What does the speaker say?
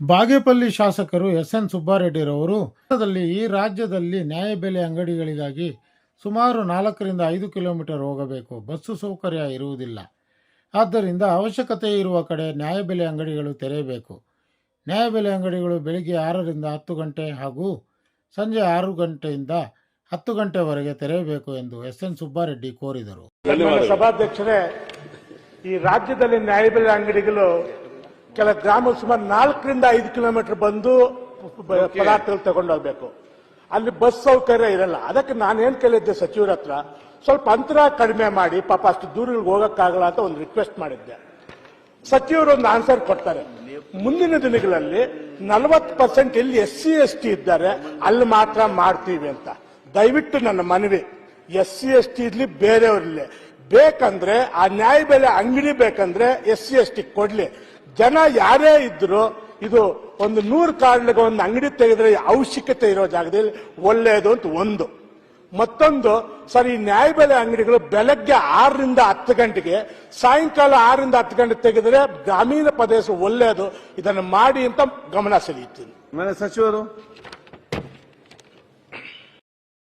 ಬಾಗೇಪಲ್ಲಿ ಶಾಸಕರು ಎಸ್.ಎನ್. ಸುಬ್ಬಾರೆಡ್ಡಿರವರು ಈ ರಾಜ್ಯದಲ್ಲಿ ನ್ಯಾಯಬೆಲೆ ಅಂಗಡಿಗಳಿಗಾಗಿ ಸುಮಾರು 4 ರಿಂದ 5 ಕಿಲೋಮೀಟರ್ ಹೋಗಬೇಕು. ಬಸ್ಸು ಸೌಕರ್ಯ ಇರುವುದಿಲ್ಲ. ಆದ್ದರಿಂದ ಅವಶ್ಯಕತೆ ಇರುವ ಕಡೆ ನ್ಯಾಯಬೆಲೆ ಅಂಗಡಿಗಳು ತೆರೆಯಬೇಕು. ನ್ಯಾಯಬೆಲೆ ಅಂಗಡಿಗಳು ಬೆಳಿಗ್ಗೆ 6 ರಿಂದ 10 ಗಂಟೆ ಹಾಗೂ ಸಂಜೆ 6 ಗಂಟೆಯಿಂದ 10 ಗಂಟೆವರೆಗೆ ತೆರೆಯಬೇಕು ಎಂದು ಎಸ್.ಎನ್. ಸುಬ್ಬಾರೆಡ್ಡಿ ಕೋರಿದರು. ಸಭಾಧ್ಯಕ್ಷರೇ, ಈ ರಾಜ್ಯದಲ್ಲಿ ನ್ಯಾಯಬೆಲೆ ಅಂಗಡಿಗಳು ಕೆಲ ಗ್ರಾಮ ಸುಮಾರು 4 ರಿಂದ 5 ಕಿಲೋಮೀಟರ್ ಬಂದು ಪದಾರ್ಥಗಳು ತಗೊಂಡೋಗ್ಬೇಕು. ಅಲ್ಲಿ ಬಸ್ ಸೌಕರ್ಯ ಇರಲ್ಲ. ಅದಕ್ಕೆ ನಾನೇನ್ ಕೇಳಿದ್ದೆ ಸಚಿವರ ಹತ್ರ, ಸ್ವಲ್ಪ ಅಂತರ ಕಡಿಮೆ ಮಾಡಿ, ಪಾಪ ಅಷ್ಟು ದೂರ ಹೋಗಕ್ಕಾಗಲ್ಲ ಅಂತ ಒಂದು ರಿಕ್ವೆಸ್ಟ್ ಮಾಡಿದ್ದೆ. ಸಚಿವರು ಒಂದು ಆನ್ಸರ್ ಕೊಡ್ತಾರೆ. ಮುಂದಿನ ದಿನಗಳಲ್ಲಿ 40% ಎಲ್ಲಿ SC ST ಇದ್ದಾರೆ ಅಲ್ಲಿ ಮಾತ್ರ ಮಾಡ್ತೀವಿ ಅಂತ. ದಯವಿಟ್ಟು ನನ್ನ ಮನವಿ, SC ST ಇರ್ಲಿ ಬೇರೆಯವ್ರಿರ್ಲಿ, ಬೇಕಂದ್ರೆ ಆ ನ್ಯಾಯಬೆಲೆ ಅಂಗಡಿ ಬೇಕಂದ್ರೆ SC ST ಕೊಡ್ಲಿ. ಜನ ಯಾರೇ ಇದ್ರು ಇದು ಒಂದು 100 ಕಾರ್ಡ್ಗೆ ಒಂದು ಅಂಗಡಿ ತೆಗೆದ್ರೆ ಅವಶ್ಯಕತೆ ಇರೋ ಜಾಗದಲ್ಲಿ ಒಳ್ಳೆಯದು ಅಂತ ಒಂದು. ಮತ್ತೊಂದು, ಸರ್, ಈ ನ್ಯಾಯಬೆಲೆ ಅಂಗಡಿಗಳು ಬೆಳಗ್ಗೆ 6 ರಿಂದ 10 ಗಂಟೆಗೆ, ಸಾಯಂಕಾಲ 6 ರಿಂದ 10 ಗಂಟೆ ತೆಗೆದ್ರೆ ಗ್ರಾಮೀಣ ಪ್ರದೇಶ ಒಳ್ಳೆಯದು. ಇದನ್ನು ಮಾಡಿ ಅಂತ ಗಮನ ಸೆಳೆಯುತ್ತೀನಿ. ಸಚಿವರು